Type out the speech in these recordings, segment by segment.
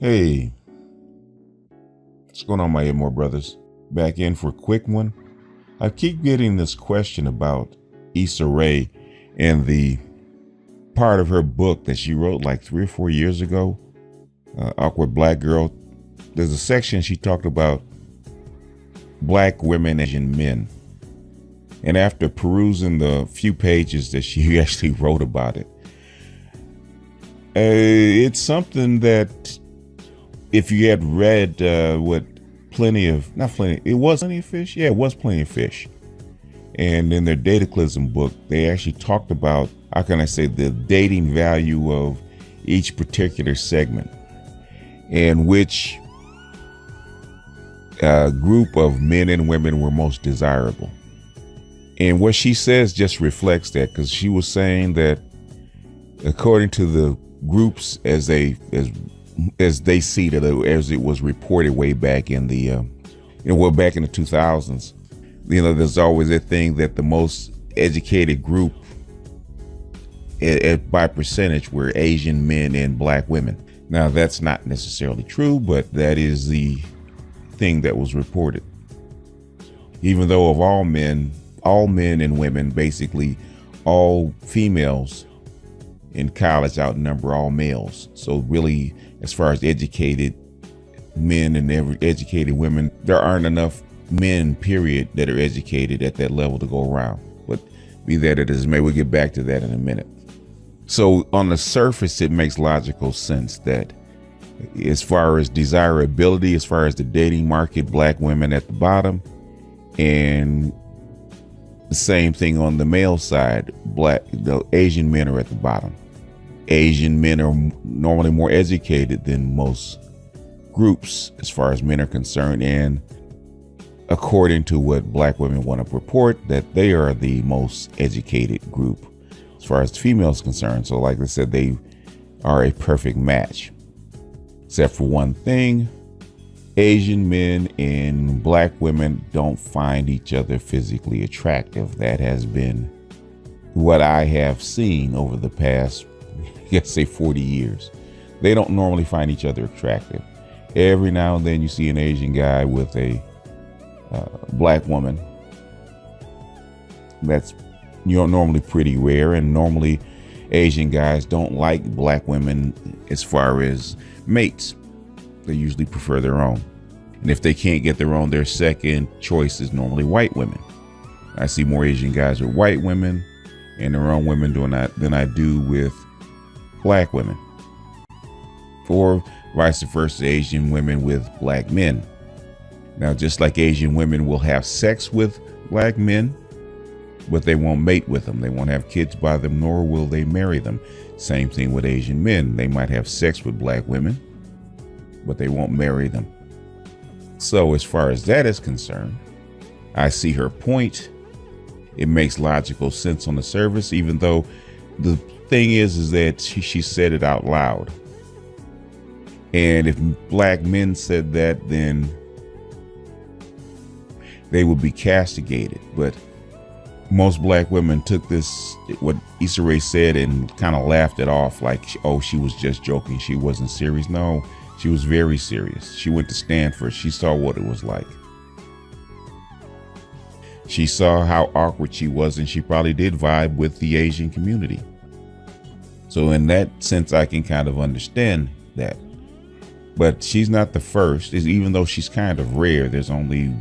Hey, what's going on, my More brothers? Back in for a quick one. I keep getting this question about Issa Rae and the part of her book that she wrote like 3 or 4 years ago, Awkward Black Girl. There's a section she talked about black women and Asian men. And after perusing the few pages that she actually wrote about it, it's something that if you had read it was Plenty of Fish. Yeah, it was Plenty of Fish. And in their Dataclysm book, they actually talked about, how can I say, the dating value of each particular segment and which group of men and women were most desirable. And what she says just reflects that, because she was saying that according to the groups as they see it, as it was reported way back in the back in the 2000s, there's always a thing that the most educated group by percentage were Asian men and black women. Now that's not necessarily true, but that is the thing that was reported. Even though of all men and women, basically all females in college outnumber all males. So really, as far as educated men and educated women, there aren't enough men, period, that are educated at that level to go around. But be that it is, maybe we'll get back to that in a minute. So on the surface, it makes logical sense that as far as desirability, as far as the dating market, black women at the bottom, and the same thing on the male side, the Asian men are at the bottom. Asian men are normally more educated than most groups as far as men are concerned, and according to what black women want to purport, that they are the most educated group as far as females concerned. So like I said, they are a perfect match, except for one thing: Asian men and black women don't find each other physically attractive. That has been what I have seen over the past, let's say, 40 years. They don't normally find each other attractive. Every now and then you see an Asian guy with a black woman. That's normally pretty rare, and normally Asian guys don't like black women as far as mates. They usually prefer their own. And if they can't get their own, their second choice is normally white women. I see more Asian guys with white women and their own women than I do with black women. Or vice versa, Asian women with black men. Now, just like Asian women will have sex with black men, but they won't mate with them. They won't have kids by them, nor will they marry them. Same thing with Asian men. They might have sex with black women, but they won't marry them. So as far as that is concerned, I see her point. It makes logical sense on the surface, even though the thing is that she said it out loud. And if black men said that, then they would be castigated. But most black women took this, what Issa Rae said, and kind of laughed it off like, oh, she was just joking. She wasn't serious. No, she was very serious. She went to Stanford. She saw what it was like. She saw how awkward she was, and she probably did vibe with the Asian community. So in that sense, I can kind of understand that. But she's not the first, even though she's kind of rare. There's only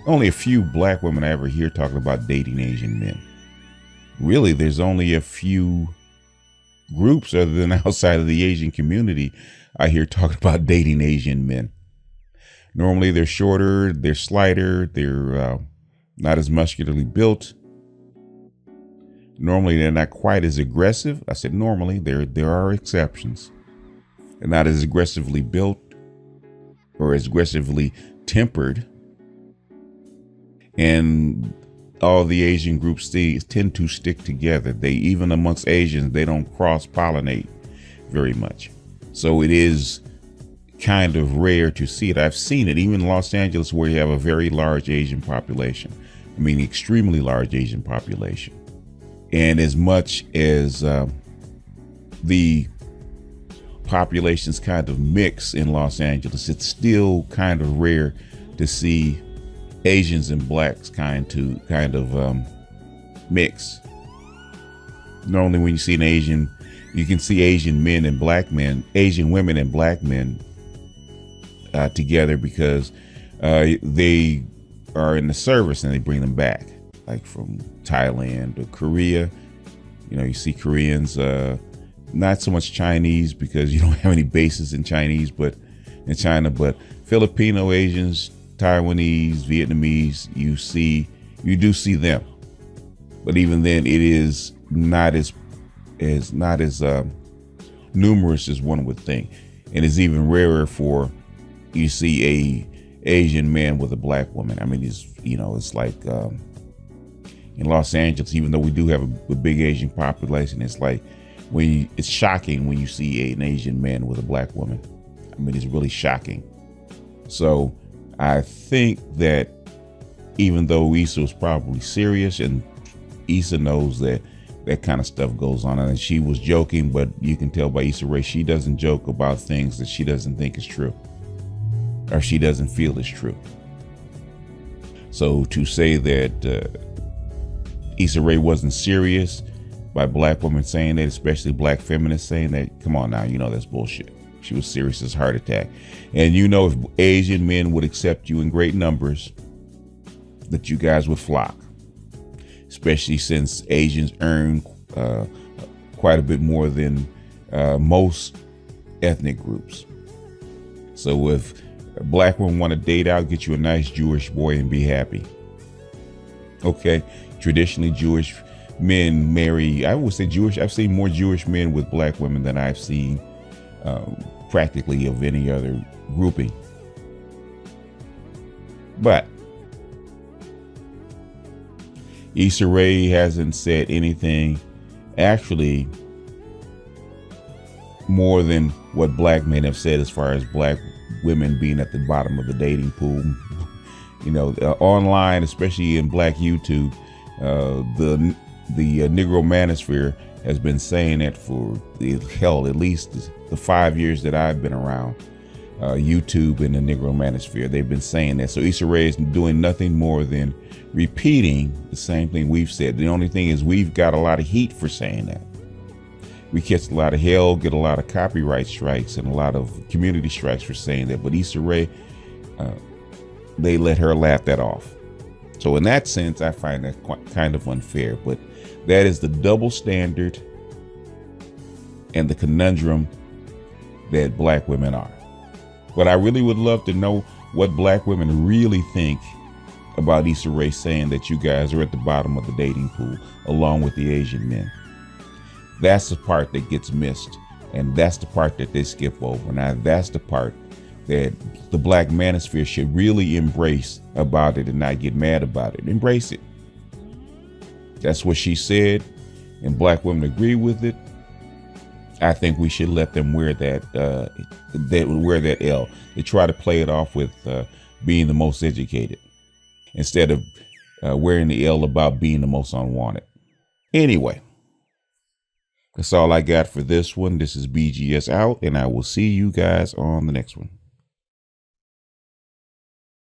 a few black women I ever hear talking about dating Asian men. Really, there's only a few groups other than outside of the Asian community I hear talking about dating Asian men. Normally they're shorter, they're slighter, they're not as muscularly built. Normally they're not quite as aggressive. I said normally, there are exceptions. They're not as aggressively built or as aggressively tempered. And all the Asian groups tend to stick together. Even amongst Asians, they don't cross-pollinate very much. So it is kind of rare to see it. I've seen it even in Los Angeles, where you have a very large Asian population. I mean, extremely large Asian population. And as much as the populations kind of mix in Los Angeles. It's still kind of rare to see Asians and blacks kind of mix. Normally when you see an Asian, you can see Asian men and black men, Asian women and black men together because they are in the service and they bring them back, like from Thailand or Korea. You know, you see Koreans, not so much Chinese because you don't have any bases in Chinese, but in China, but Filipino, Asians, Taiwanese, Vietnamese, you do see them. But even then, it is not as numerous as one would think. And it's even rarer for you see a Asian man with a black woman. I mean, it's like in Los Angeles, even though we do have a big Asian population, it's like it's shocking when you see an Asian man with a black woman. I mean, it's really shocking. So I think that even though Issa was probably serious, and Issa knows that kind of stuff goes on, and she was joking, but you can tell by Issa Rae, she doesn't joke about things that she doesn't think is true or she doesn't feel is true. So to say that Issa Rae wasn't serious by black women saying that, especially black feminists saying that, come on now, that's bullshit. She was serious as heart attack. And if Asian men would accept you in great numbers, that you guys would flock, especially since Asians earn quite a bit more than most ethnic groups. So if a black woman want to date out, get you a nice Jewish boy and be happy. Okay, traditionally Jewish men marry, I would say I've seen more Jewish men with black women than I've seen practically of any other grouping. But Issa Rae hasn't said anything actually more than what black men have said as far as black women being at the bottom of the dating pool. Online, especially in black YouTube, the Negro manosphere has been saying that for at least the 5 years that I've been around YouTube and the Negro manosphere. They've been saying that. So Issa Rae is doing nothing more than repeating the same thing we've said. The only thing is we've got a lot of heat for saying that. We catch a lot of hell, get a lot of copyright strikes and a lot of community strikes for saying that. But Issa Rae, they let her laugh that off. So in that sense, I find that kind of unfair. But that is the double standard and the conundrum that black women are. But I really would love to know what black women really think about Issa Rae saying that you guys are at the bottom of the dating pool along with the Asian men. That's the part that gets missed, and that's the part that they skip over. Now that's the part that the black manosphere should really embrace about it and not get mad about it. Embrace it. That's what she said, and black women agree with it. I think we should let them wear that L. They try to play it off with being the most educated instead of wearing the L about being the most unwanted. Anyway, that's all I got for this one. This is BGS out, and I will see you guys on the next one.